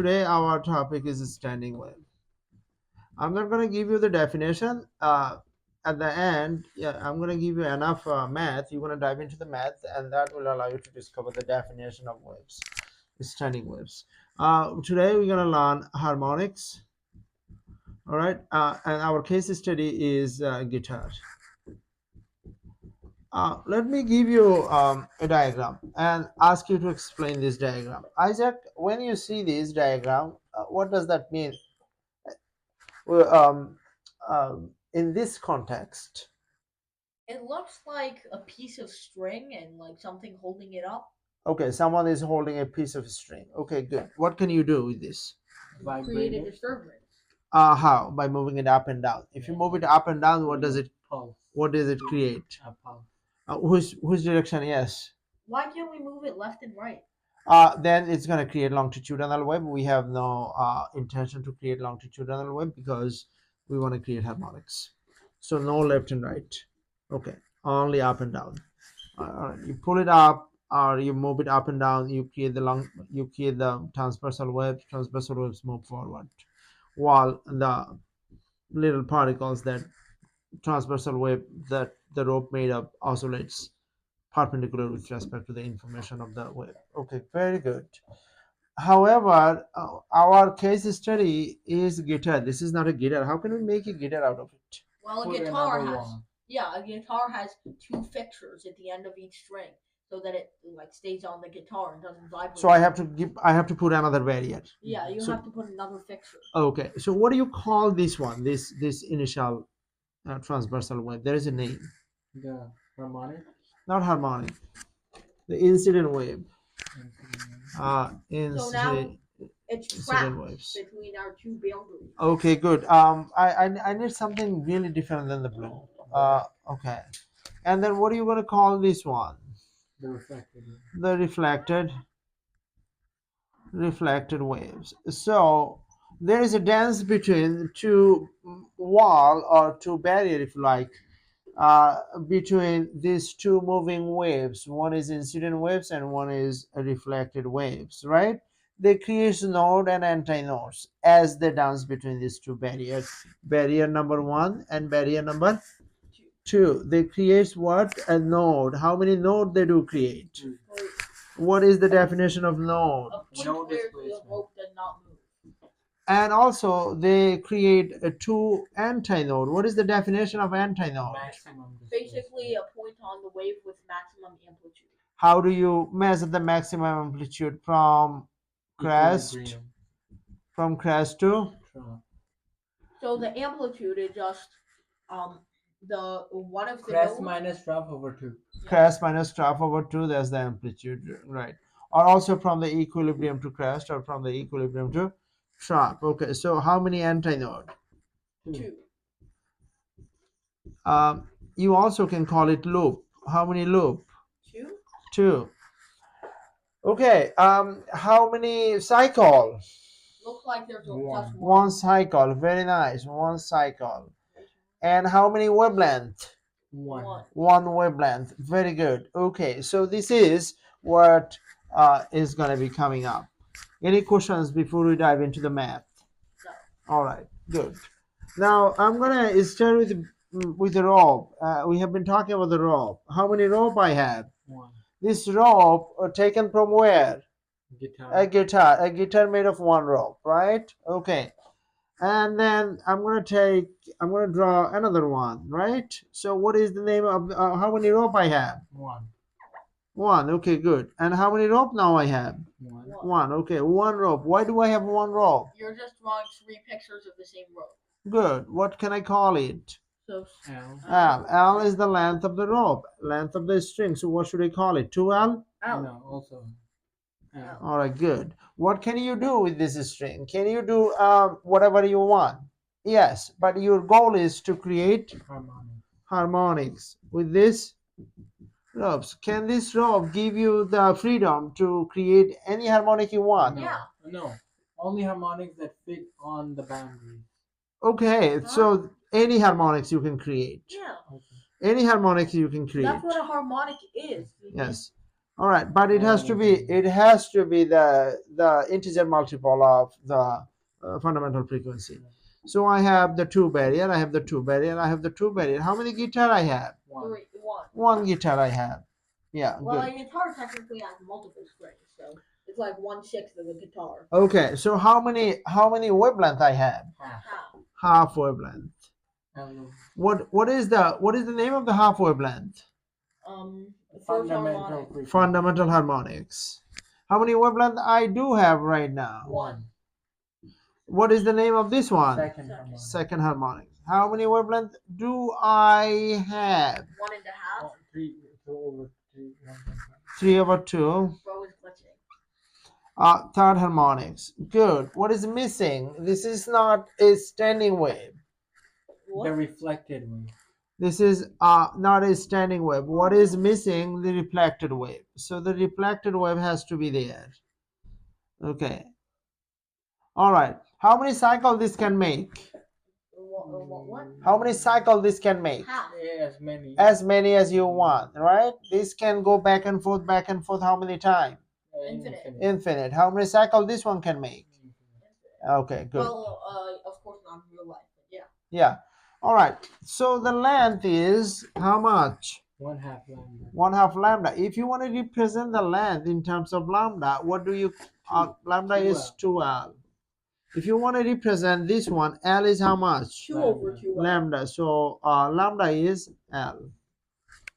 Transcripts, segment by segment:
Today our topic is standing wave. I'm not going to give you the definition. At the end, yeah, I'm going to give you enough math. You're going to dive into the math, and that will allow you to discover the definition of waves, standing waves. Today we're going to learn harmonics. All right, and our case study is guitar. Let me give you a diagram and ask you to explain this diagram. Isaac, when you see this diagram, what does that mean? Well, in this context, It looks like a piece of string and like something holding it up. okay, someone is holding a piece of string. Okay, good. What can you do with this? Create a disturbance. How? By moving it up and down. If you move it up and down, what does it? Pulse. What does it create? A pulse. Whose direction? Yes. Why can't we move it left and right? Then it's going to create longitudinal wave. We have no intention to create longitudinal wave because we want to create harmonics. So no left and right. Okay, only up and down. You pull it up or you move it up and down. You create the transversal wave. Transversal waves move forward, while the little particles that transversal wave that the rope made up oscillates perpendicular with respect to the information of the wave. Okay, very good. However, our case study is guitar. This is not a guitar. How can we make a guitar out of it? Well, a Put guitar another has one. a guitar has two fixtures at the end of each string so that it like stays on the guitar and doesn't vibrate. So I have to put another barrier. Yeah, you So- have to put another fixture. Okay, so what do you call this one? This initial transversal wave. There is a name. The harmonic. Not harmonic. The incident wave. So now it's Incident trapped waves. between our two boundaries. Okay, good. I need something really different than the blue. Okay. And then what are you going to call this one? The reflected. The reflected waves. So there is a dance between two wall or two barrier, if you like, between these two moving waves. One is incident waves and one is reflected waves, right? They create node and antinodes as they dance between these two barriers. Barrier number one and barrier number two. They create what? A node. How many node they do create? What is the definition of node? A point No where the displacement. rope does not move. And also they create a two antinode. What is the definition of antinode? Maximum. Basically, a point on the wave with maximum amplitude. How do you measure the maximum amplitude from crest Equilibrium. from crest to? Trough. So the amplitude is just the one of the Crest nodes. minus trough over 2. Crest minus trough over 2, that's the amplitude, right? Or also from the equilibrium to crest or from the equilibrium to trough. Okay, so how many antinode? 2. You also can call it loop. How many loop? 2. 2. Okay, how many cycle? Looks like there's just One. One cycle, very nice, one cycle. And how many wavelength? 1. One wavelength, very good. Okay, so this is what is going to be coming up. Any questions before we dive into the math? No. All right, good. Now I'm going to start with the rope. We have been talking about the rope. How many rope I have? 1. This rope taken from where? Guitar. A guitar made of one rope, right? Okay. And then I'm going to draw another one, right? So what is the name of, how many rope I have? 1. One, okay, good. And how many rope now I have? 1. One, okay, one rope. Why do I have one rope? You're just drawing 3 pictures of the same rope. Good. What can I call it? So L. L is the length of the rope, length of the string. So what should I call it? 2L? L. No, also L. All right, good. What can you do with this string? Can you do whatever you want? Yes, but your goal is to create Harmonic. harmonics with this ropes. Can this rope give you the freedom to create any harmonic you want? No. Yeah. No. Only harmonics that fit on the boundary. Okay, so any harmonics you can create. Yeah. Okay. Any harmonics you can create. That's what a harmonic is. Yes. All right, but it has to be the integer multiple of the fundamental frequency. So I have the 2 barrier, I have the 2 barrier, I have the 2 barrier. How many guitar I have? One. One. 1 guitar I have. Yeah, Well, good. a guitar technically has multiple strings, so it's like 1/6 of a guitar. Okay, so how many wavelength I have? Half. Half wavelength. Um, What is the name of the half wavelength? First fundamental harmonic. frequency. Fundamental harmonics. How many wavelength I do have right now? One. What is the name of this one? Second harmonic. Second harmonic. How many wavelength do I have? 1.5. Oh, 3 over 3. 3 over 2. Bro is glitching. Third harmonics. Good. What is missing? This is not a standing wave. What? The reflected wave. This is not a standing wave. What is missing? The reflected wave. So the reflected wave has to be there. Okay. All right. How many cycles this can make? What? How many cycles this can make? Half. Yeah, as many. As many as you want, right? This can go back and forth, how many times? Infinite. Infinite. How many cycles this one can make? Okay, good. Well, of course not in real life, but yeah. Yeah. All right. So the length is how much? 1/2 lambda. 1/2 lambda. If you want to represent the length in terms of lambda, what do you? Lambda is 2L. If you want to represent this one, L is how much? 2 over 2. Lambda. So lambda is L.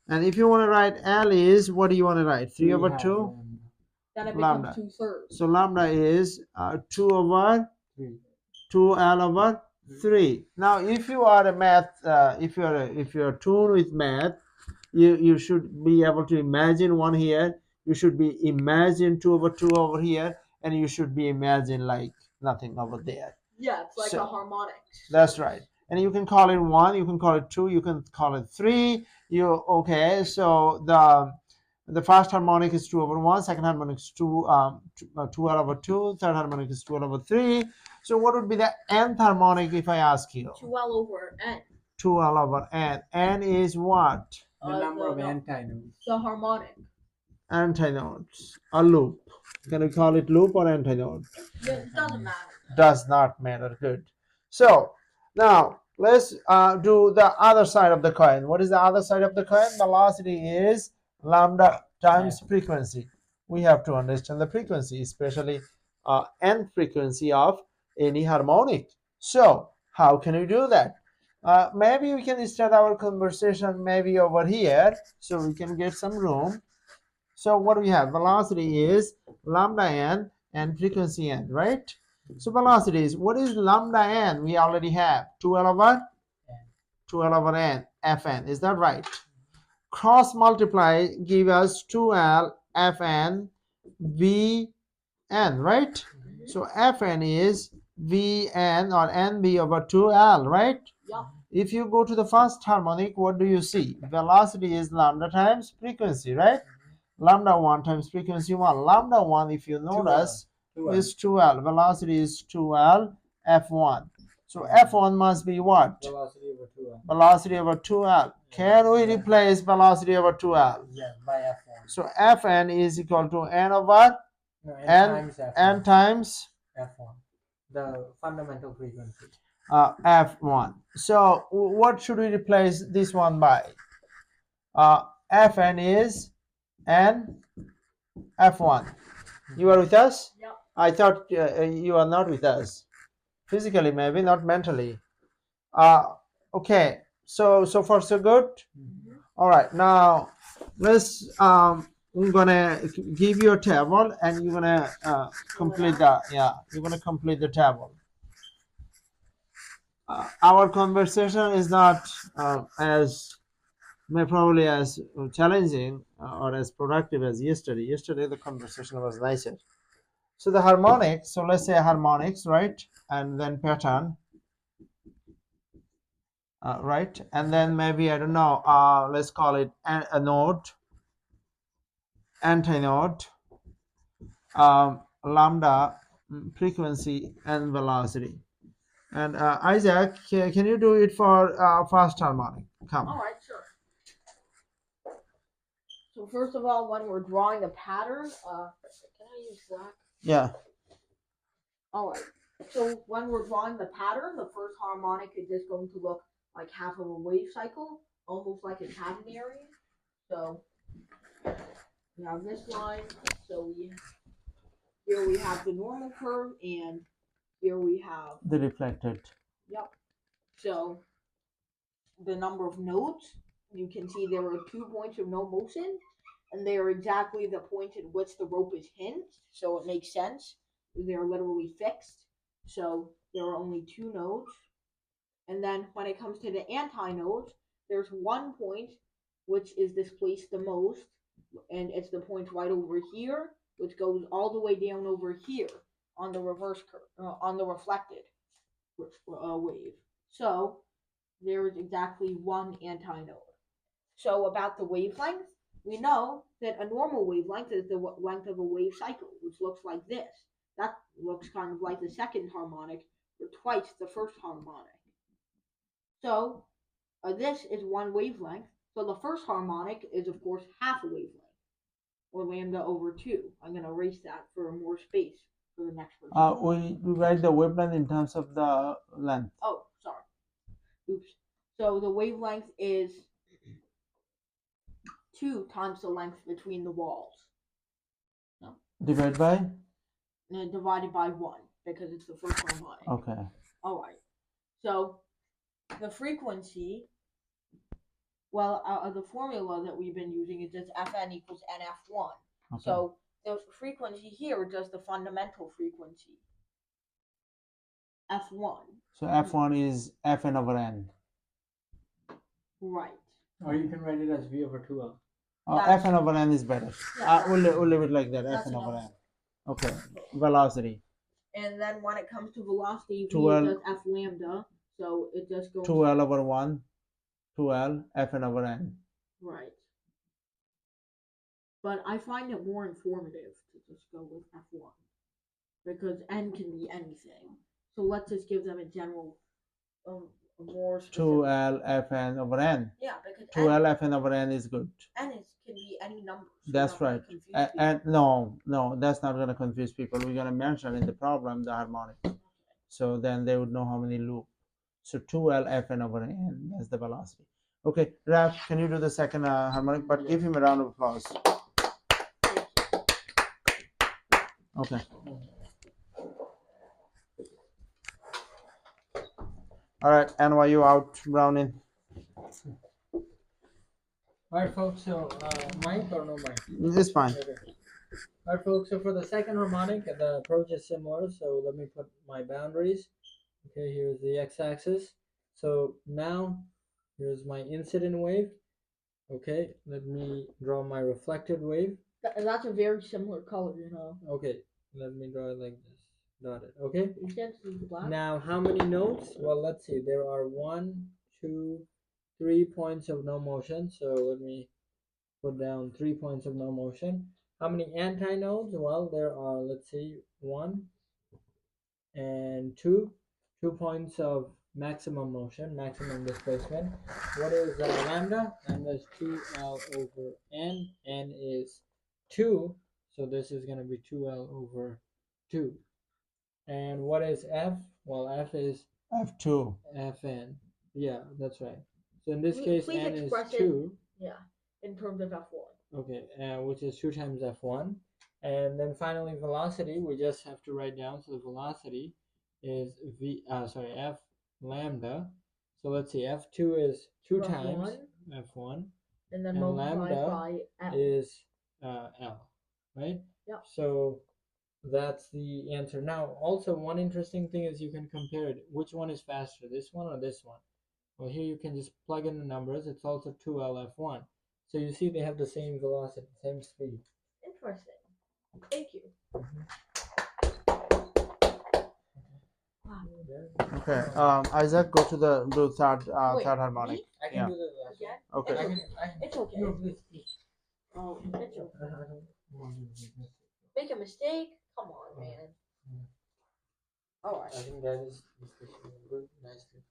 And if you want to write L is, what do you want to write? 3 over 2? Lambda. Then it Lambda. becomes 2/3. So lambda is 2 over 3. 2L over 3. Now, if you are a math, if you're tuned with math, you should be able to imagine one here. You should be imagine 2 over 2 over here, and you should be imagine like nothing over there. Yeah, it's like So- a harmonic. That's right. And you can call it 1, you can call it 2, you can call it 3. Okay? So the first harmonic is 2 over 1, second harmonic is 2L over 2, third harmonic is 2L over 3. So what would be the nth harmonic if I ask you? 2L over N. 2L over n. N is what? The number of no, antinodes. the harmonic. Antinodes. A loop. Can we call it loop or antinode? It doesn't matter. Does not matter. Good. So now let's do the other side of the coin. What is the other side of the coin? Velocity is lambda times frequency. We have to understand the frequency, especially nth frequency of any harmonic. So how can we do that? Maybe we can start our conversation maybe over here, so we can get some room. So what do we have? Velocity is lambda n and frequency n, right? So velocity is, what is lambda n? We already have 2L over 2L over n, Fn. Is that right? Cross multiply give us 2L Fn Vn, right? So Fn is Vn or Nb over 2L, right? Yeah. If you go to the first harmonic, what do you see? Velocity is lambda times frequency, right? Lambda 1 times frequency 1. Lambda 1, if you notice, 2L. is 2L. Velocity is 2L F1. So F1 must be what? Velocity over 2L. Velocity over 2L. Can we replace velocity over 2L? Yeah, by F1. So Fn is equal to n over No, n, times F1. n times F1. The fundamental frequency. F1. So what should we replace this one by? Fn is n F1. You are with us? Yep. I thought you are not with us. Physically, maybe, not mentally. Okay. So far so good. All right. Now let's. I'm gonna give you a table, and you're gonna complete the. Yeah, you're gonna complete the table. Our conversation is not as probably as challenging or as productive as yesterday. Yesterday the conversation was nicer. So the harmonics. So let's say harmonics, right? And then pattern. Right, and then maybe I don't know, let's call it a node, antinode, lambda, frequency, and velocity. And Isaac, can you do it for fast harmonic? Come. All right, sure. So So first of all, when we're drawing a pattern, can I use black? Yeah. All right. So when we're drawing the pattern, the first harmonic is just going to look like half of a wave cycle, almost like a catenary. So we have this line. So here we have the normal curve, and here we have The reflected. Yep. So the number of nodes, you can see there are 2 points of no motion, and they are exactly the point at which the rope is hinged. So it makes sense. They're literally fixed. So there are only 2 nodes. And then when it comes to the antinodes, there's 1 point which is displaced the most, and it's the point right over here, which goes all the way down over here on the reverse curve, on the reflected wave. So there is exactly 1 antinode. So about the wavelength, we know that a normal wavelength is the length of a wave cycle, which looks like this. That looks kind of like the second harmonic, or twice the first harmonic. So this is 1 wavelength. So the first harmonic is, of course, half a wavelength, or lambda over 2. I'm going to erase that for more space for the next person. We write the wavelength in terms of the length. Oh, sorry. Oops. So the wavelength is 2 times the length between the walls. No. Divided by? And divided by 1, because it's the first harmonic. Okay. All right. So the frequency, well, the formula that we've been using is just Fn equals Nf1. Okay. So the frequency here is just the fundamental frequency, F1. So F1 is Fn over N. Right. Or you can write it as V over 2L. Fn over N is better. Yeah, We'll leave it like that. that's Fn over enough. N. Okay. Velocity. And then when it comes to velocity, V 2L. is just F lambda. So it just goes 2L over 1. 2L Fn over N. right. But I find it more informative to just go with F1 because N can be anything. So let's just give them a general, more specific. 2L Fn over N. Yeah, because 2L Fn over N is good. N can be any number. So That's we're not right. gonna confuse people. And no, that's not going to confuse people. We're going to mention in the problem the harmonic. So then they would know how many loops. So 2L Fn over N, that's the velocity. Okay, Raf, can you do the second harmonic? But give him a round of applause. Okay. All right, NYU out, Browning. Alright, folks, so mic or no mic? It's fine. Okay. Alright, folks, so for the second harmonic, the approach is similar. So let me put my boundaries. Okay, here's the x-axis. So now here's my incident wave. Okay, let me draw my reflected wave. That's a very similar color, you know. Okay, let me draw it like this. Dotted. Okay. You can't see the black. Now, how many nodes? Well, let's see. There are 1, 2, 3 points of no motion. So let me put down 3 points of no motion. How many antinodes? Well, there are, let's see, 1 and 2. 2 points of maximum motion, maximum displacement. What is lambda? Lambda is 2L over N. N is 2. So this is going to be 2L over 2. And what is F? Well, F is F2. Fn. Yeah, that's right. So in this Please case, N is express it. 2. Yeah, in terms of F1. Okay, which is 2 times F1. And then finally, velocity, we just have to write down. So the velocity is F lambda. So let's see, F2 is 2 times F1. And then And multiplied lambda by F. is L, right? Yep. So that's the answer. Now, also one interesting thing is you can compare it. Which one is faster, this one or this one? Well, here you can just plug in the numbers. It's also 2LF1. So you see they have the same velocity, same speed. Interesting. Thank you. Okay. Isaac, go to the third Wait, third harmonic. me? I can Yeah. do the last Again? one. Okay. It's okay. No, please. Oh, it's okay. I don't want you to make mistakes. Make a mistake? Come on, man. Alright. I think that is good, nicely.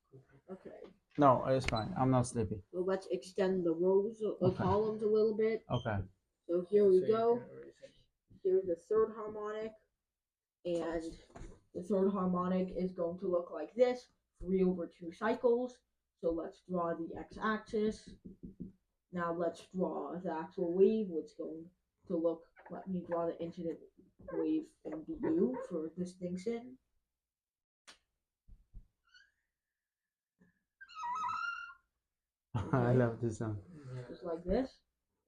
Okay. No, it's fine. I'm not sleepy. So let's extend the rows, Okay. columns a little bit. Okay. So here we So you go. can erase it. Here's the third harmonic, and the third harmonic is going to look like this, 3/2 cycles. So let's draw the x-axis. Now let's draw the actual wave, which is going to look, let me draw the incident wave in du for distinction. I love this one. Yeah. Just like this.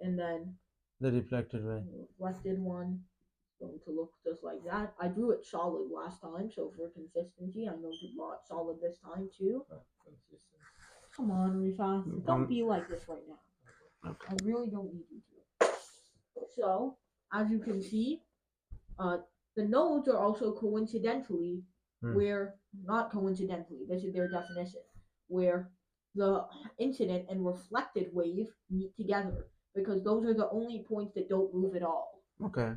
And then The reflected way. the reflected one is going to look just like that. I drew it solid last time, so for consistency, I'm going to draw it solid this time too. Consistent. Come on, Rifa. Don't be like this right now. Okay. I really don't need you to. So, as you can see, the nodes are also coincidentally where, not coincidentally, this is their definition, where the incident and reflected wave meet together, because those are the only points that don't move at all. Okay.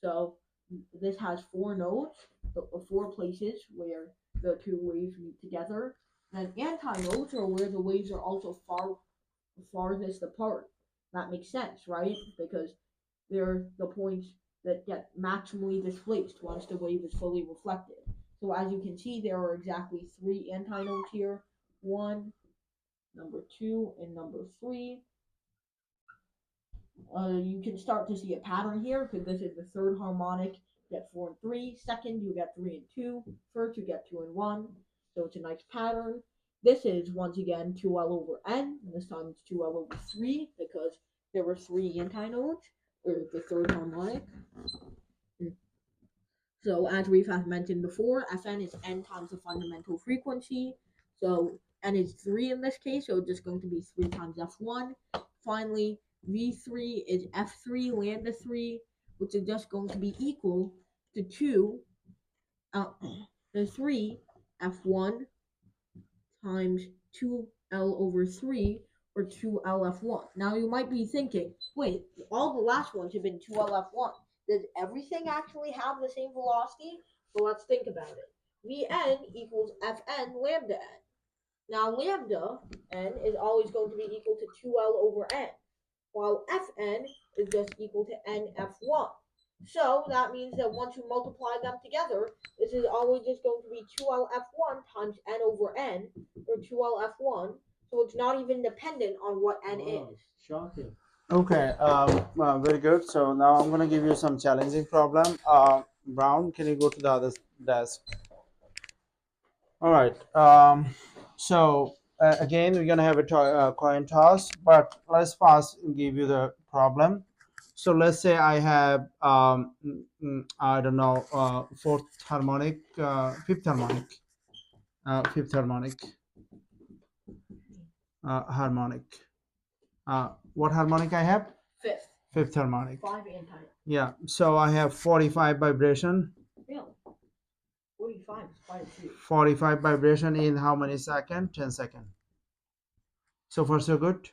So this has 4 nodes, 4 places where the 2 waves meet together. And antinodes are where the waves are also farthest apart. That makes sense, right? Because they're the points that get maximally displaced once the wave is fully reflected. So as you can see, there are exactly 3 antinodes here. 1, number 2, and number 3. You can start to see a pattern here, because this is the third harmonic. You get 4 and 3. Second, you get 3 and 2. First, you get 2 and 1. So it's a nice pattern. This is, once again, 2L over N. And this time it's 2L over 3, because there were 3 antinodes, or the third harmonic. So as we've mentioned before, Fn is n times the fundamental frequency. So n is 3 in this case, so it's just going to be 3 times f1. Finally, v3 is f3 lambda 3, which is just going to be equal to 2, the 3 f1 times 2L over 3, or 2LF1. Now you might be thinking, wait, all the last ones have been 2LF1. Does everything actually have the same velocity? Well, let's think about it. Vn equals Fn lambda n. Now lambda n is always going to be equal to 2L over n, while Fn is just equal to nF1. So that means that once you multiply them together, this is always just going to be 2LF1 times n over n, or 2LF1. So it's not even dependent on what n is. Shocking. Okay. Very good. So now I'm gonna give you some challenging problem. Brown, can you go to the other desk? All right. So again, we're gonna have a coin toss, but let's first give you the problem. So let's say I have I don't know, fourth harmonic, fifth harmonic, harmonic. What harmonic I have? Fifth. Fifth harmonic. 5 anti. Yeah. So I have 45 vibration. Really? 45 is quite a few. 45 vibration in how many seconds? 10 seconds. So far so good.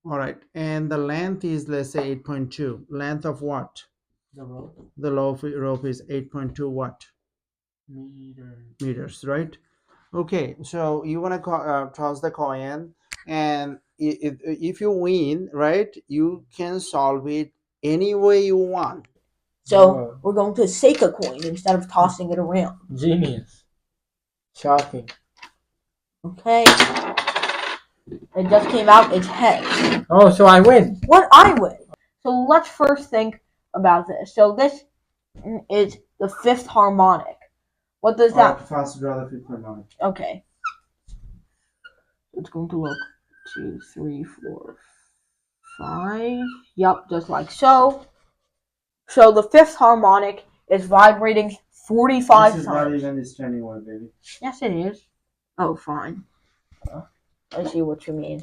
All right. And the length is, let's say, 8.2. Length of what? The rope. The rope is 8.2 what? Meters, right? Okay. So you want to toss the coin, and if you win, right, you can solve it any way you want. So we're going to shake a coin instead of tossing it around. Genius. Shocking. Okay. It just came out, it's heads. Oh, so I win. What? I win. So let's first think about this. So this is the fifth harmonic. What does that? First draw the fifth harmonic. Okay. It's going to look 2, 3, 4, 5. Yep, just like so. So the fifth harmonic is vibrating 45 This is times. not even standing one, baby. Yes, it is. Oh, fine. I see what you mean.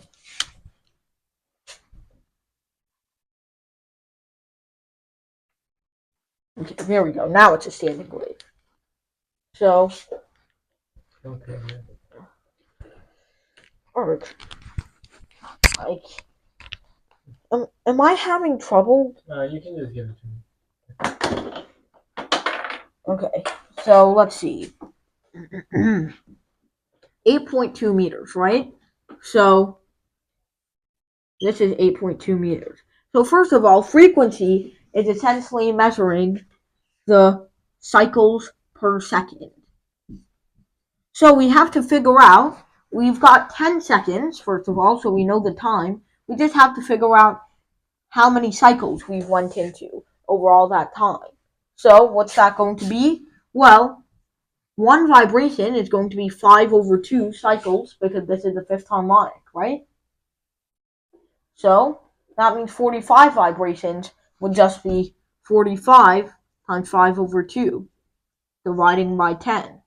Okay, there we go. Now it's a standing wave. So, Okay. alright. Like, am I having trouble? You can just give it to me. Okay, so let's see. 8.2 meters, right? So, this is 8.2 meters. So first of all, frequency is essentially measuring the cycles per second. So we have to figure out, we've got 10 seconds, first of all, so we know the time. We just have to figure out how many cycles we've went into over all that time. So what's that going to be? Well, one vibration is going to be 5/2 cycles because this is the fifth harmonic, right? So that means 45 vibrations would just be 45 times 5/2 dividing by 10.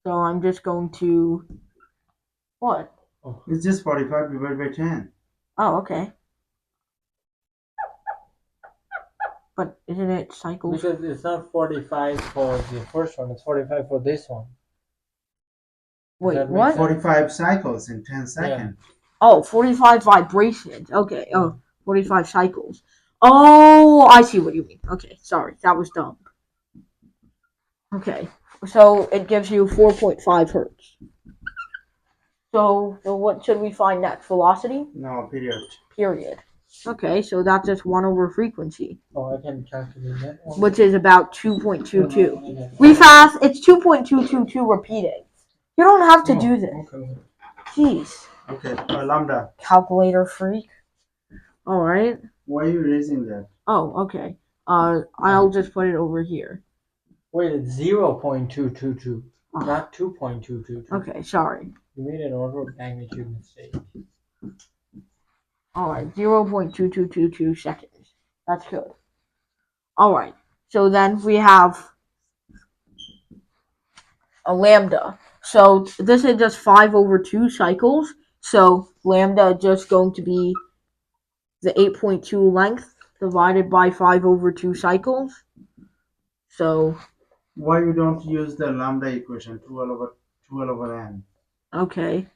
So I'm just going to, what? It's just 45 divided by 10. Oh, okay. But isn't it cycles? Because it's not 45 for the first one, it's 45 for this one. Wait, that make what? sense? 45 cycles in 10 seconds. Oh, 45 vibrations. Okay. Oh, 45 cycles. Oh, I see what you mean. Okay, sorry. That was dumb. Okay. So it gives you 4.5 hertz. So what should we find next? Velocity? No, period. Period. Okay, so that's just 1 over frequency, Oh, I can calculate that one. which is about 2.22. Refast, it's 2.222 repeating. You don't have to do this. Okay. Jeez. Okay, lambda. Calculator freak. Alright. Why are you raising that? Oh, okay. I'll just put it over here. Wait, it's 0.222, not 2.222. Okay, sorry. You made an order of magnitude mistake. Alright, 0.2222 seconds. That's good. Alright, so then we have a lambda. So this is just 5/2 cycles. So lambda is just going to be the 8.2 length divided by 5/2 cycles. So Why you don't use the lambda equation, 12 over n? okay.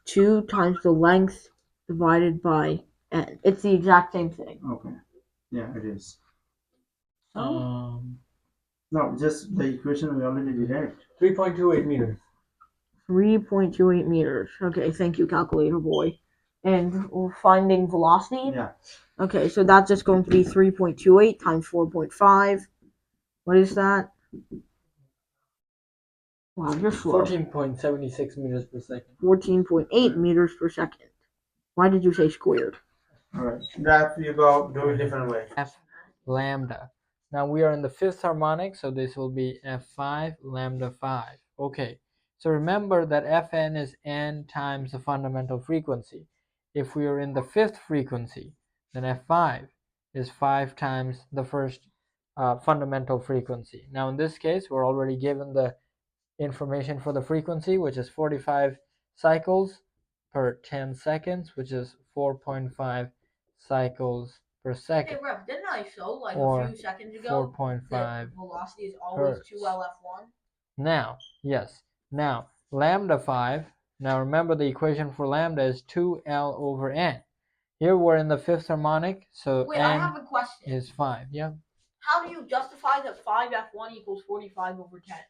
2 times the length divided by n. It's the exact same thing. Okay. Yeah, it is. So No, just the equation we already derived. 3.28 meters. 3.28 meters. Okay, thank you, calculator boy. And we're finding velocity? Yeah. Okay, so that's just going to be 3.28 times 4.5. What is that? Wow, you're slow. 14.76 meters per second. 14.8 meters per second. Why did you say squared? Alright. Graph, you go do it different way. F lambda. Now we are in the fifth harmonic, so this will be F5 lambda 5. Okay, so remember that Fn is n times the fundamental frequency. If we are in the fifth frequency, then F5 is 5 times the first fundamental frequency. Now in this case, we're already given the information for the frequency, which is 45 cycles per 10 seconds, which is 4.5 cycles per second. Hey, Rev, didn't I show like Or a few seconds ago 4.5 that velocity is always hertz. 2LF1? Now, yes. Now, lambda 5. Now remember the equation for lambda is 2L over n. Here we're in the fifth harmonic, so Wait, I n have a question. is 5. Yeah. How do you justify that 5F1 equals 45/10?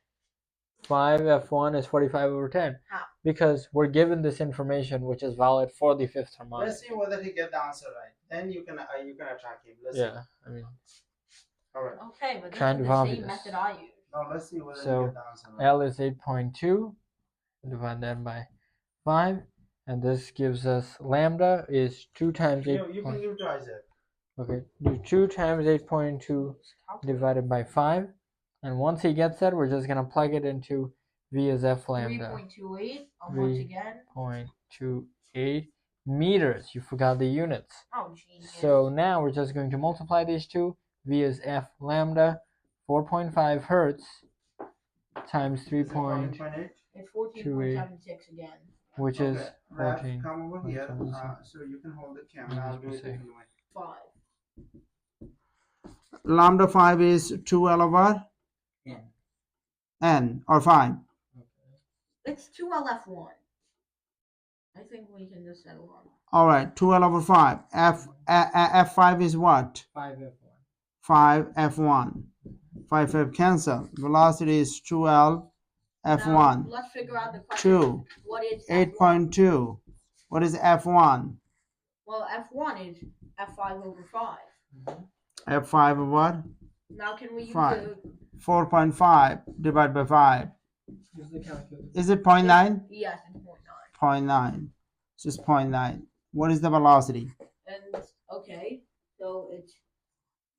5F1 is 45 over 10. How? Because we're given this information which is valid for the fifth harmonic. Let's see whether he get the answer right. Then you can attack him. Let's see. I mean, Alright. Okay, but this Kind is of the obvious. same method I use. Now let's see whether So, he get the answer right. L is 8.2. Divide that by 5. And this gives us lambda is 2 times 8. You can give it to Isaac. Okay, do 2 times 8.2 divided by 5. And once he gets that, we're just going to plug it into V as F lambda. 3.28, once again. 3.28 meters. You forgot the units. Oh, genius. So now we're just going to multiply these two. V is F lambda, 4.5 hertz times 3.28, It's 14.76 again. which is Raph, 14. come over here. So you can hold the camera. I'll do it different way. 5. Lambda 5 is 2L over n or 5. It's 2LF1. I think we can just settle on. Alright, 2L over 5. F5 is what? 5F1. 5F1. 5F cancel. Velocity is 2L F1. Now, let's figure out the question. 2. What is 8.2. What is F1? Well, F1 is F5 over 5. F5 of what? Now can we use 5. 4.5 divided by 5. Use the calculator. Is it 0.9? Yes, it's 0.9. 0.9. So it's 0.9. What is the velocity? And okay, so it's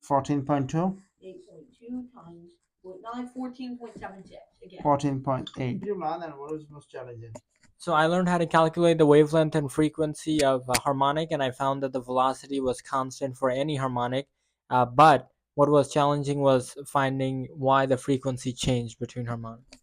14.2? 8.2 times 0.9, 14.76 again. 14.8. You learn and what was most challenging? So I learned how to calculate the wavelength and frequency of a harmonic, and I found that the velocity was constant for any harmonic. But what was challenging was finding why the frequency changed between harmonics.